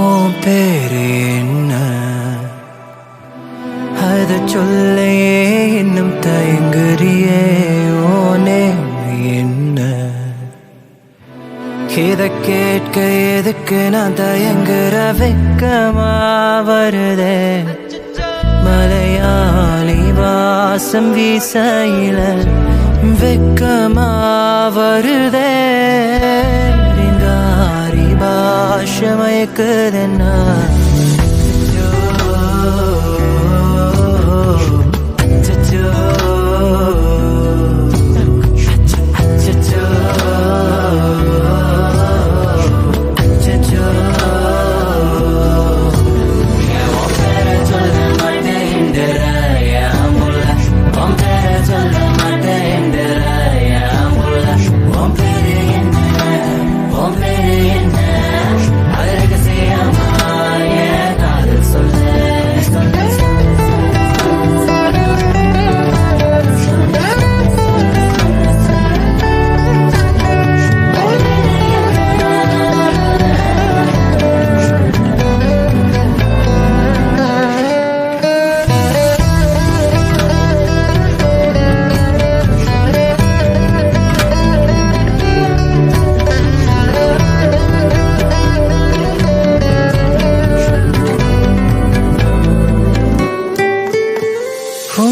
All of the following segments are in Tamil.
உன் பேரு என்ன? அத சொல்லையே இன்னும் தயங்குறியே. ஓனே என்ன? இத கேட்க எதுக்கு நான் தயங்குற? வெக்கமா வருதே மலையாளி வாசம் வீசையில. வெக்கமா வருதே ரிங்காரி பாஷ மயக்குதென்னா.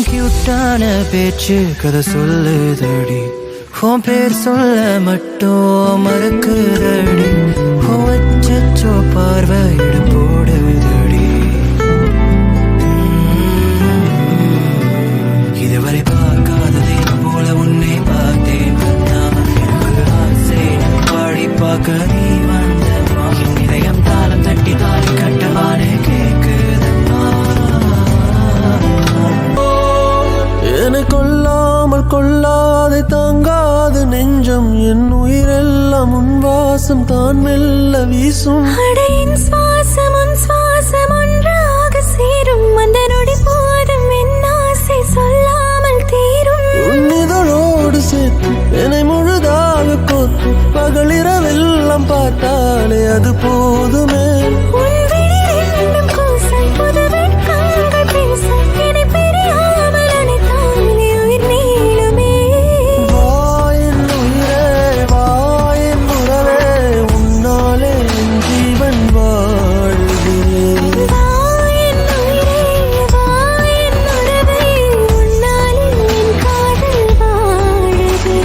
கியூட்டான பேச்சு கதை சொல்லுதடி. உன் பேர் சொல்ல மட்டும் மறுக்குதடி. வச்சோ பார்வையிட போடுதடி. இதுவரை பார்க்காததே போல உன்னை பார்த்தேன். எனக்கு ஆசை பாடி பார்க்க நீ வந்த. இதயம் தாளம் தட்டி தாலி கட்டவானே கேக்குதம்மா. என்னை கொல்லாமல் கொள்ளாதை தாங்காது நெஞ்சம். என் உயிரெல்லாம் உன் வாசம் தான் மெல்ல வீசும். அடையின் சுவாசம் உன் சுவாசம் ஒன்றாக சேரும். அந்த நொடி போதும் என் ஆசை சொல்லாமல் தீரும். உன் இதழோடு சேர்த்து என்னை முழுதாக கோத்து பகலிரவெல்லாம் பார்த்தாலே அது போதுமே. உன் விழியில் இன்னும் கூசை புது வெட்கங்கள் பேச என்னை பிரியாமல் அனைத்தாலே உயிர் நீளுமே. வாயின் உயிரே வாயின் உறவே உன்னாலே என் ஜீவன் வாழுதே. வாயின் உயிரே வாயின் உறவே உன்னாலே என் காதல் வாழுதே.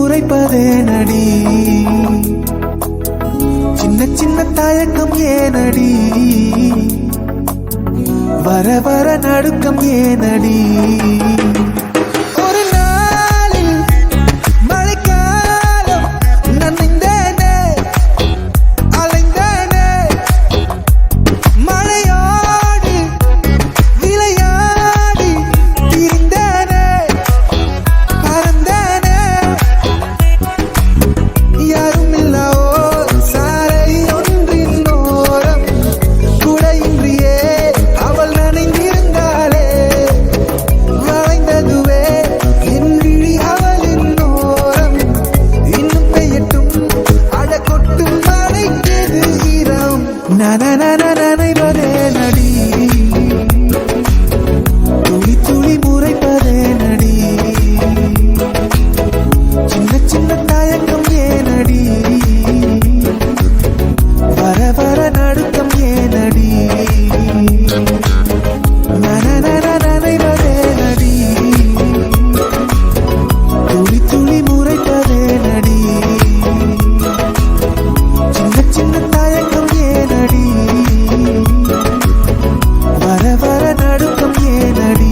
முறைப்பதே நடி சின்ன சின்ன தயக்கம் ஏனடி வர வர நடுக்கம் ஏனடி ஒரு நாளில் மழைக்காலம் நனைந்தேனே அலைந்தேனே மழையோடு விளையாடி திரிந்தேனே பறந்தேனே யாரும் இல்லவோ சாரை ஒன்றின் ஓரம் குடையின்றியே அவள் நனைந்திருந்தாளே வளைந்ததுவே என் விழி அவளின் ஓரம் இன்னும் பெய்யட்டும் அட கொட்டும் மழைக்கெது ஈரம் நனைவதே நடி துளி துளி முறைப்பதே நடி சின்ன சின்ன தயக்கம் ஏனடி வர வர நடுக்கம் ஏனடி நனைவதே நடி துளி துளி முறைப்பதே நடி சின்ன சின்ன தயக்கம் ஏனடி வர வர நடுக்கம் ஏனடி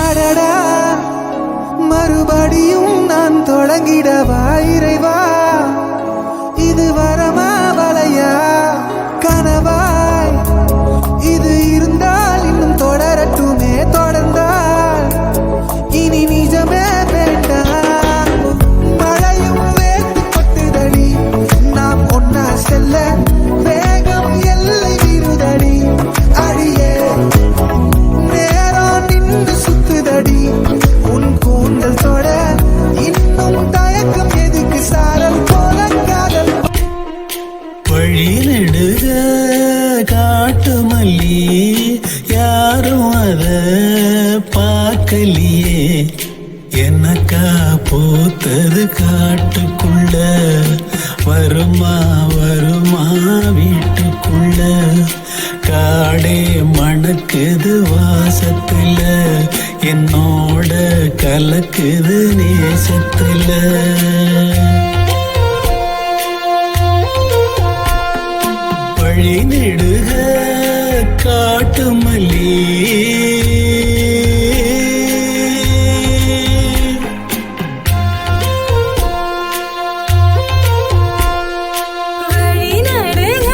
அடடா மறுபடியும் நான் தொடங்கிடவா இறைவா இது வரமா வலையா கனவாய் இது இருந்தால் இன்னும் தொடரட்டுமே தொடர்ந்தால் இனி நிஜமே வேண்டாம் மழையும் வேர்த்து கொட்டுதடி நாம் ஒன்னா செல்ல வேகம் எல்லை விருதடி அடியே நேரம் நின்று சுத்துதடி உன் கூந்தல் தொட இன்னும் தயக்கம் எதுக்கு சாரல் போல காதல் வழி நெடுக காட்டு மல்லி யாரும் அத பார்க்கலையே எனக்கா பூத்தது காட்டுக்குள்ள வருமா வருமா வீட்டுக்குள்ள காடே மணக்குது வாசத்துல என்னோட கலக்குது நேசத்துல வழி நெடுக காட்டு மல்லி வழி நடுக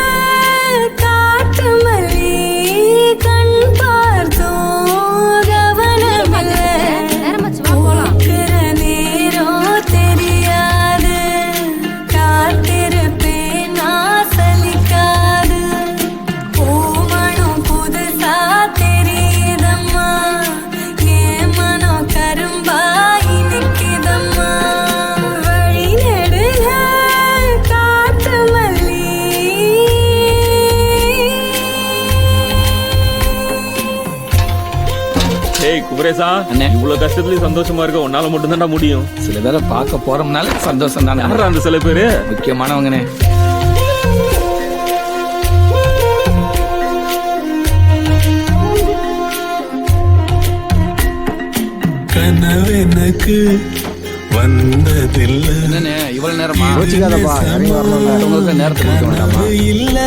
காட்டு மல்லி கண் பார்த்தோம் கவனமில்லை பூக்கிற நேரம் தெரியாது காத்திருப்பேன் நான் சலிக்காது பூமணம் புதுசா தெரியுதம்மா என் மனம் கரும்பாய் நிற்கிதம்மா வழி நெடுக காட்டு மல்லி ஏய் குமரேசா அண்ணே. இவ்வளவு கஷ்டத்துலயும் சந்தோஷமா இருக்க உன்னால மட்டும்தான்டா முடியும். சில பேரை பார்க்க போறோம்னால சந்தோஷம் தானே யாரா அந்த சில பேரு? முக்கியமானவங்கண்ணே. கனவு எனக்கு வந்ததில்லை என்னண்ணே இவ்வளவு நேரமா யோசிக்காதப்பா, இறங்கி வரணும்ல. உங்களுக்கு நேரத்தை கொடுக்க வேண்டாமா? கனவு இல்ல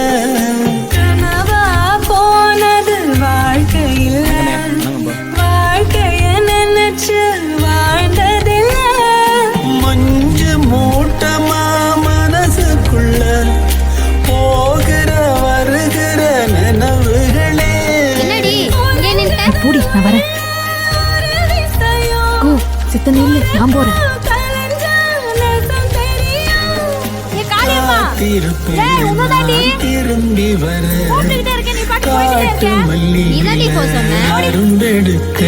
கனவா போனது வாழ்க்கையில் அண்ணே, என்னங்கப்பா? வாழ்க்கைய நினைச்சு வாழ்ந்ததில்ல மஞ்ச மூட்டமா மனசுக்குள்ள போகிற வருகிற நினைவுகளே என்னடி இங்கே நின்னுட்ட? போடி நான் வரேன். ஓ சித்த நில்லு, நான் போறேன். ஏ காளியம்மா, ஏய், உன்னதாண்டி. திரும்பி வர கூப்பிட்டுக்கிட்டே இருக்கேன், நீ பாட்டுக்கு போயிட்டே காட்டு இருக்க. மல்லி நீதாண்டி போ சொன்ன. அரும்பெடுக்க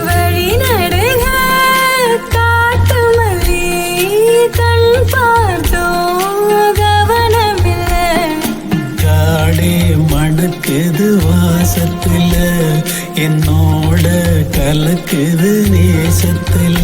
வழி நடுக காட்டு மல்லி கண் பார்த்தோம் கவனமில்லை காடே மணக்குது வாசத்துல என்னோட இது நேசத்துல